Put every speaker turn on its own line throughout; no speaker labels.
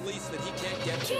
release that he can't get to.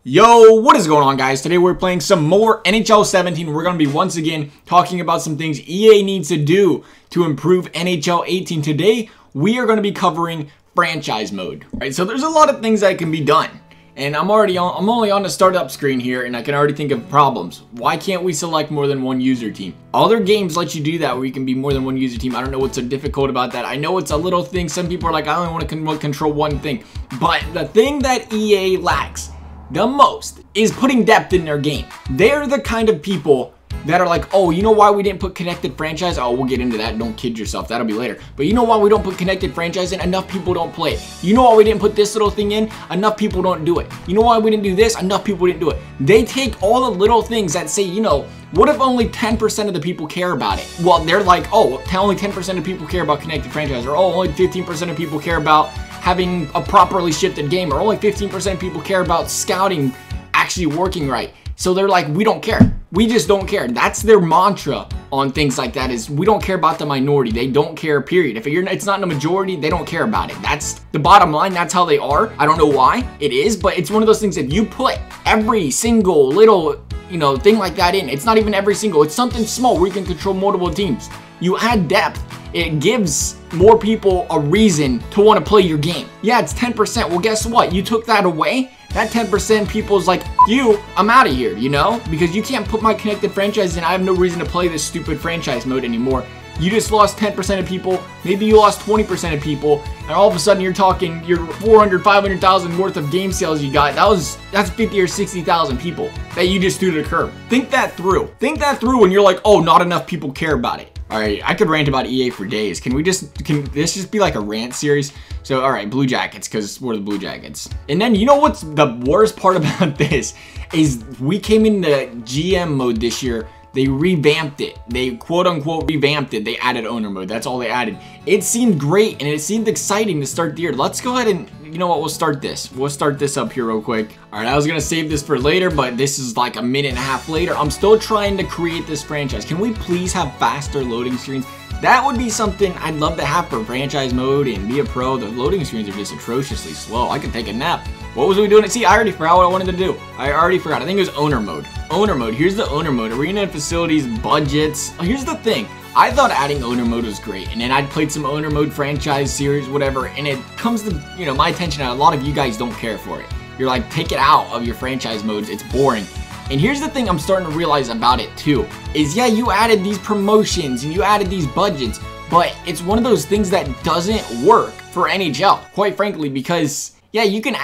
Yo, what is going on, guys? Today we're playing some more NHL 17. We're going to be once again talking about some things EA needs to do to improve NHL 18. Today we are going to be covering franchise mode. Right? So there's a lot of things that can be done. And I'm only on the startup screen here, and I can already think of problems. Why can't we select more than one user team? Other games let you do that, where you can be more than one user team. I don't know what's so difficult about that. I know it's a little thing. Some people are like, I only want to control one thing. But the thing that EA lacks the most is putting depth in their game. They're the kind of people that are like, oh, you know why we didn't put connected franchise? Oh, we'll get into that. Don't kid yourself. That'll be later. But you know why we don't put connected franchise in? Enough people don't play it. You know why we didn't put this little thing in? Enough people don't do it. You know why we didn't do this? Enough people didn't do it. They take all the little things that say, you know, what if only 10% of the people care about it? Well, they're like, oh, only 10% of people care about connected franchise, or oh, only 15% of people care about having a properly shifted game, or only 15% of people care about scouting actually working right. So they're like, we don't care. We just don't care. That's their mantra on things like that, is we don't care about the minority. They don't care, period. If it's not in the majority, they don't care about it. That's the bottom line. That's how they are. I don't know why it is, but it's one of those things that you put every single little, you know, thing like that in. It's not even every single, it's something small where you can control multiple teams. You add depth. It gives more people a reason to want to play your game. Yeah, it's 10%. Well, guess what? You took that away. That 10% people's like, you, I'm out of here, you know? Because you can't put my connected franchise in. I have no reason to play this stupid franchise mode anymore. You just lost 10% of people. Maybe you lost 20% of people. And all of a sudden you're talking your 400, 500,000 worth of game sales you got. That's 50 or 60,000 people that you just threw to the curb. Think that through. Think that through when you're like, oh, not enough people care about it. All right, I could rant about EA for days. Can this just be like a rant series? So, all right, Blue Jackets, because we're the Blue Jackets. And then, you know what's the worst part about this is we came into GM mode this year. They revamped it. They quote unquote revamped it. They added owner mode. That's all they added. It seemed great and it seemed exciting to start the year. Let's go ahead and, you know what, we'll start this. We'll start this up here real quick. All right, I was gonna save this for later, but this is like a minute and a half later. I'm still trying to create this franchise. Can we please have faster loading screens? That would be something I'd love to have for franchise mode and be a pro. The loading screens are just atrociously slow. I could take a nap. What was we doing? See, I already forgot what I wanted to do. I already forgot. I think it was owner mode. Owner mode. Here's the owner mode. Arena facilities, budgets. Oh, here's the thing. I thought adding owner mode was great, and then I'd played some owner mode franchise series, whatever, and it comes to, you know, my attention, and a lot of you guys don't care for it. You're like, take it out of your franchise modes. It's boring. And here's the thing I'm starting to realize about it too, is yeah, you added these promotions and you added these budgets, but it's one of those things that doesn't work for NHL, quite frankly, because yeah, you can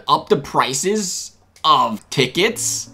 up the prices of tickets,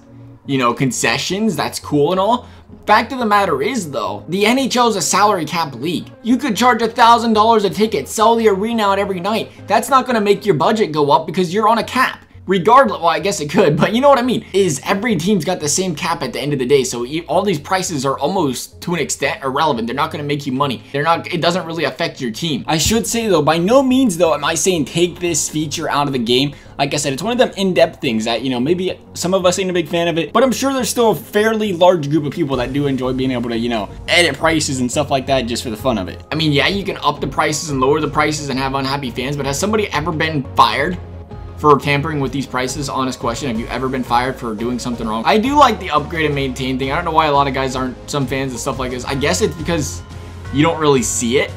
you know, concessions, that's cool and all. Fact of the matter is though, the NHL is a salary cap league. You could charge $1,000 a ticket, sell the arena out every night. That's not gonna make your budget go up because you're on a cap. Regardless, well, I guess it could, but you know what I mean, is every team's got the same cap at the end of the day, so all these prices are almost, to an extent, irrelevant. They're not going to make you money. It doesn't really affect your team. I should say, though, by no means, though, am I saying take this feature out of the game. Like I said, it's one of them in-depth things that, you know, maybe some of us ain't a big fan of it, but I'm sure there's still a fairly large group of people that do enjoy being able to, you know, edit prices and stuff like that just for the fun of it. I mean, yeah, you can up the prices and lower the prices and have unhappy fans, but has somebody ever been fired for tampering with these prices? Honest question. Have you ever been fired for doing something wrong? I do like the upgrade and maintain thing. I don't know why a lot of guys aren't, some fans and stuff like this. I guess it's because you don't really see it.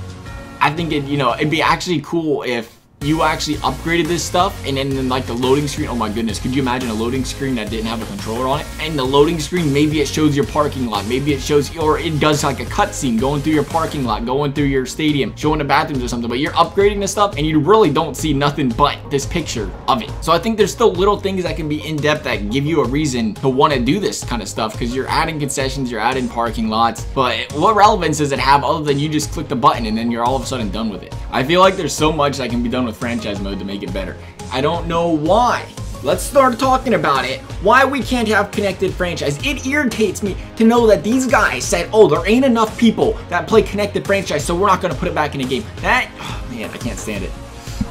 I think it, you know, it'd be actually cool if you actually upgraded this stuff and then like the loading screen, oh my goodness, could you imagine a loading screen that didn't have a controller on it? And the loading screen, maybe it shows your parking lot, maybe it shows, or it does like a cutscene going through your parking lot, going through your stadium, showing the bathrooms or something, but you're upgrading this stuff and you really don't see nothing but this picture of it. So I think there's still little things that can be in depth that give you a reason to want to do this kind of stuff, because you're adding concessions, you're adding parking lots, but what relevance does it have other than you just click the button and then you're all of a sudden done with it? I feel like there's so much that can be done with franchise mode to make it better. I don't know why. Let's start talking about it. Why we can't have connected franchise. It irritates me to know that these guys said, oh, there ain't enough people that play connected franchise, so we're not gonna put it back in a game. That, oh man, I can't stand it.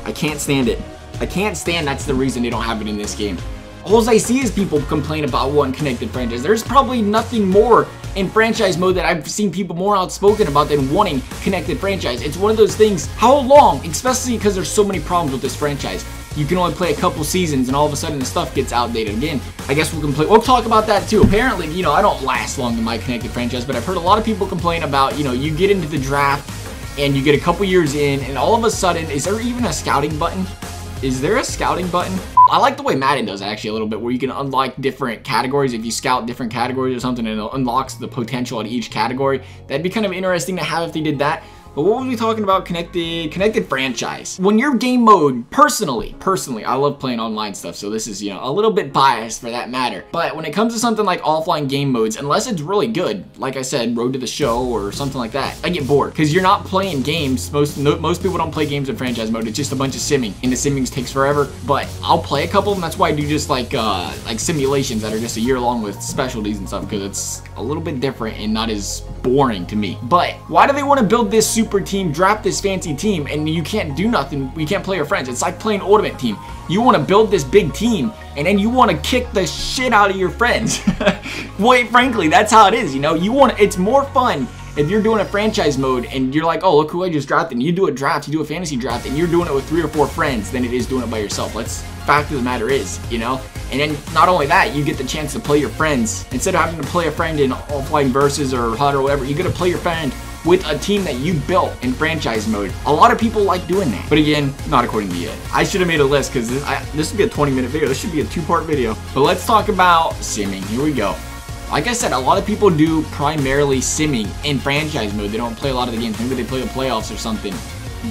I can't stand it. I can't stand that's the reason they don't have it in this game. all I see is people complain about one connected franchise. There's probably nothing more in franchise mode that I've seen people more outspoken about than wanting connected franchise. It's one of those things, how long, especially because there's so many problems with this franchise. You can only play a couple seasons and all of a sudden the stuff gets outdated again. I guess we'll talk about that too. Apparently, you know, I don't last long in my connected franchise, but I've heard a lot of people complain about, you know, you get into the draft and you get a couple years in and all of a sudden, is there even a scouting button? Is there a scouting button? I like the way Madden does actually a little bit, where you can unlock different categories. If you scout different categories or something, and it unlocks the potential in each category. That'd be kind of interesting to have if they did that. But what were we talking about? Connected franchise. When your game mode, personally, I love playing online stuff, so this is, you know, a little bit biased for that matter. But when it comes to something like offline game modes, unless it's really good, like I said, Road to the Show or something like that, I get bored because you're not playing games. Most people don't play games in franchise mode. It's just a bunch of simming, and the simming takes forever. But I'll play a couple, and that's why I do just like simulations that are just a year long with specialties and stuff, because it's a little bit different and not as boring to me. But why do they want to build this super team, draft this fancy team, and you can't do nothing? We can't play your friends. It's like playing Ultimate Team. You want to build this big team, and then you want to kick the shit out of your friends. Wait, frankly, that's how it is, you know? It's more fun if you're doing a franchise mode and you're like, oh, look who I just drafted. And you do a draft, you do a fantasy draft, and you're doing it with 3 or 4 friends than it is doing it by yourself. Fact of the matter is, you know? And then not only that, you get the chance to play your friends. Instead of having to play a friend in offline versus or HUD or whatever, you get to play your friend with a team that you built in franchise mode. A lot of people like doing that. But again, not according to you. I should have made a list because this would be a 20-minute video. This should be a 2-part video. But let's talk about simming. Here we go. Like I said, a lot of people do primarily simming in franchise mode. They don't play a lot of the games. Maybe they play the playoffs or something.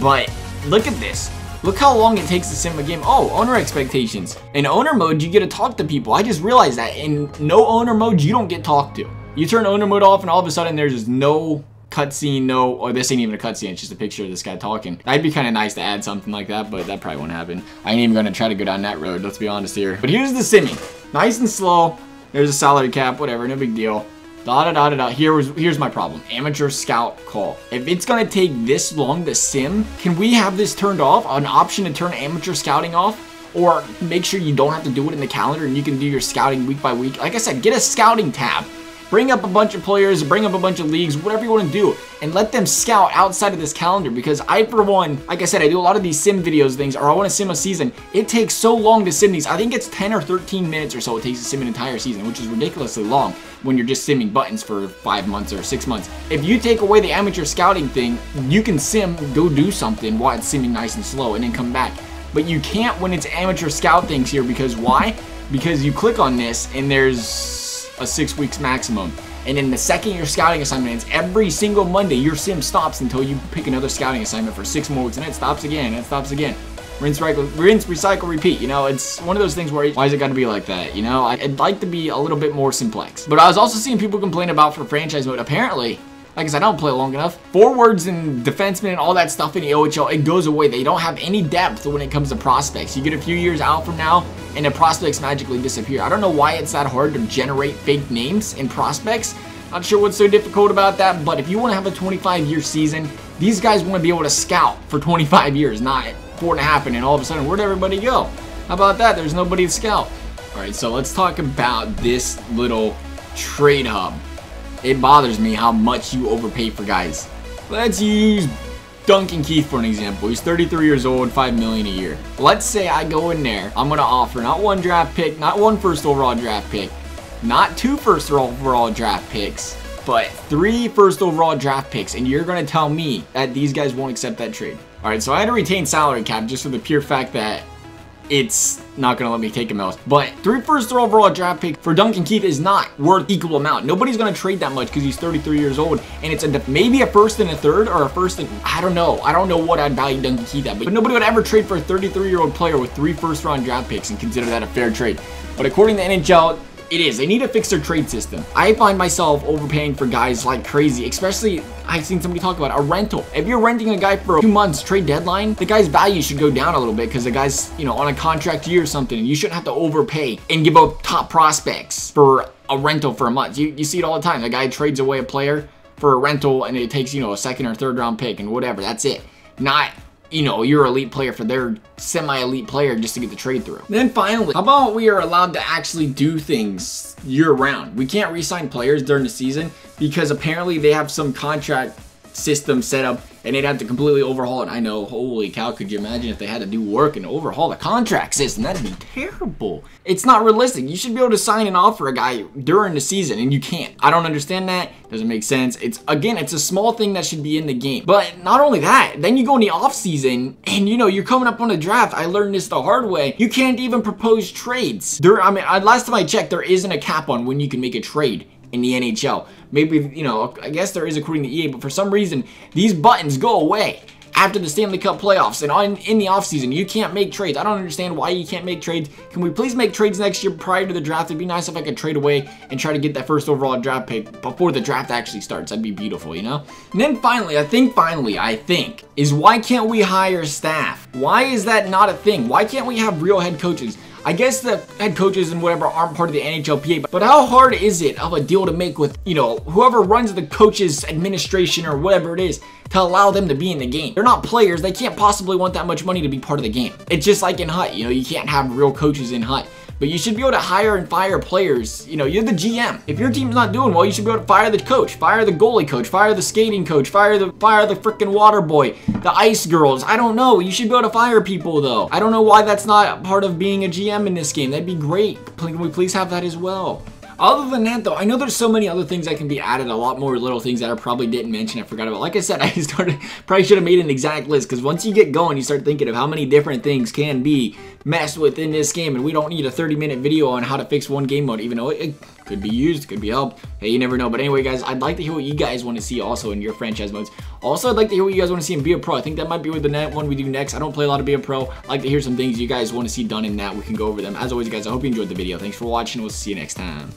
But look at this. Look how long it takes to sim a game. Oh, owner expectations. In owner mode, you get to talk to people. I just realized that. In no owner mode, you don't get talked to. You turn owner mode off and all of a sudden there's just no cutscene, or this ain't even a cutscene, it's just a picture of this guy talking. That'd be kind of nice to add something like that, but that probably won't happen. I ain't even gonna try to go down that road, let's be honest here. But here's the simming. Nice and slow. There's a salary cap, whatever, no big deal. Here's my problem. Amateur scout call. If it's gonna take this long to sim, can we have this turned off? An option to turn amateur scouting off? Or make sure you don't have to do it in the calendar and you can do your scouting week by week. Like I said, get a scouting tab. Bring up a bunch of players, bring up a bunch of leagues, whatever you want to do, and let them scout outside of this calendar. Because I, for one, like I said, I do a lot of these sim videos things, or I want to sim a season. It takes so long to sim these. I think it's 10 or 13 minutes or so it takes to sim an entire season, which is ridiculously long when you're just simming buttons for 5 months or 6 months. If you take away the amateur scouting thing, you can sim, go do something while it's simming nice and slow, and then come back. But you can't when it's amateur scout things here, because why? Because you click on this, and there's a 6 weeks maximum. And then the second your scouting assignment ends, every single Monday your sim stops until you pick another scouting assignment for 6 more weeks, and it stops again, and it stops again. Rinse, recycle, repeat. You know, it's one of those things where, why is it gotta be like that? You know, I'd like to be a little bit more simplex. But I was also seeing people complain about for franchise mode, apparently, like I said, I don't play long enough. Forwards and defensemen and all that stuff in the OHL, it goes away. They don't have any depth when it comes to prospects. You get a few years out from now, and the prospects magically disappear. I don't know why it's that hard to generate fake names in prospects. Not sure what's so difficult about that, but if you want to have a 25-year season, these guys want to be able to scout for 25 years, not 4.5, and then all of a sudden, where'd everybody go? How about that? There's nobody to scout. All right, so let's talk about this little trade hub. It bothers me how much you overpay for guys. Let's use Duncan Keith for an example. He's 33 years old, $5 million a year. Let's say I go in there, I'm gonna offer not 1 draft pick, not 1 first overall draft pick, not 2 first overall draft picks, but 3 first overall draft picks, and you're gonna tell me that these guys won't accept that trade. All right, so I had to retain salary cap just for the pure fact that it's not gonna let me take him else. But 3 first overall draft pick for Duncan Keith is not worth equal amount. Nobody's gonna trade that much because he's 33 years old, and it's maybe a first and a third, or a first and I don't know what I'd value Duncan Keith at, but nobody would ever trade for a 33-year-old player with 3 first round draft picks and consider that a fair trade. But according to NHL, it is. They need to fix their trade system. I find myself overpaying for guys like crazy, especially I've seen somebody talk about a rental. If you're renting a guy for 2 months trade deadline, the guy's value should go down a little bit because the guy's, you know, on a contract year or something, and you shouldn't have to overpay and give up top prospects for a rental for a month. You see it all the time. The guy trades away a player for a rental and it takes, you know, a 2nd or 3rd round pick and whatever. That's it. Not you know, your elite player for their semi-elite player just to get the trade through. And then finally, how about we are allowed to actually do things year-round? We can't re-sign players during the season because apparently they have some contract system set up and they'd have to completely overhaul it. I know, holy cow, could you imagine if they had to do work and overhaul the contract system? That'd be terrible. It's not realistic. You should be able to sign and offer a guy during the season, and you can't. I don't understand that. Doesn't make sense. Again, it's a small thing that should be in the game. But not only that, then you go in the off season and you know, you're coming up on a draft. I learned this the hard way. You can't even propose trades. Last time I checked, there isn't a cap on when you can make a trade in the NHL. Maybe, you know, I guess there is according to EA, but for some reason, these buttons go away after the Stanley Cup playoffs and in the offseason. You can't make trades. I don't understand why you can't make trades. Can we please make trades next year prior to the draft? It'd be nice if I could trade away and try to get that first overall draft pick before the draft actually starts. That'd be beautiful, you know? And then finally, I think, is why can't we hire staff? Why is that not a thing? Why can't we have real head coaches? I guess the head coaches and whatever aren't part of the NHLPA, but how hard is it of a deal to make with, you know, whoever runs the coaches administration or whatever it is to allow them to be in the game? They're not players. They can't possibly want that much money to be part of the game. It's just like in Hut, you know, you can't have real coaches in Hut. But you should be able to hire and fire players. You know, you're the GM. If your team's not doing well, you should be able to fire the coach, fire the goalie coach, fire the skating coach, fire the freaking water boy, the ice girls. I don't know. You should be able to fire people though. I don't know why that's not part of being a GM in this game. That'd be great. Can we please have that as well? Other than that though, I know there's so many other things that can be added, a lot more little things that I probably didn't mention, I forgot about. Like I said, probably should have made an exact list, because once you get going, you start thinking of how many different things can be messed with in this game, and we don't need a 30-minute video on how to fix one game mode, even though it could be used, could be helped. Hey, you never know. But anyway, guys, I'd like to hear what you guys want to see also in your franchise modes. Also, I'd like to hear what you guys want to see in Be a Pro. I think that might be with the one we do next. I don't play a lot of Be a Pro. I'd like to hear some things you guys want to see done in that. We can go over them. As always, guys, I hope you enjoyed the video. Thanks for watching. We'll see you next time.